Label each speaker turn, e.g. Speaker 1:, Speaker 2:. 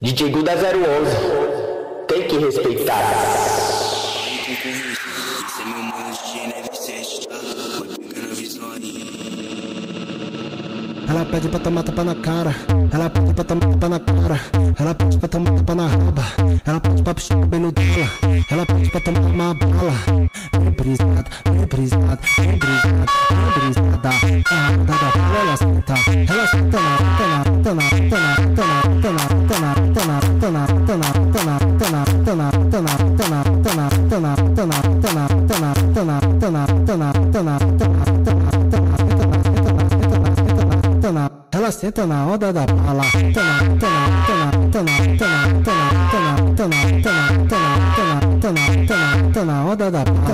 Speaker 1: DJ Guda 011, tem que respeitar.
Speaker 2: Aí concorrência, esse é meu mano DJ Neve 7, tá? Vai pegando a visão aí.
Speaker 3: Ela pede pra tomar tapa na cara, ela pede pra tomar tapa na cara, ela pede pra tomar tapa na raba, ela pede pra puxar o cabelo dela, ela pede pra tomar uma bala. Vem brisada, vem brisada, vem brisada, vem brisada. A roda da bala ela senta ela senta na roda da bala, na roda da bala.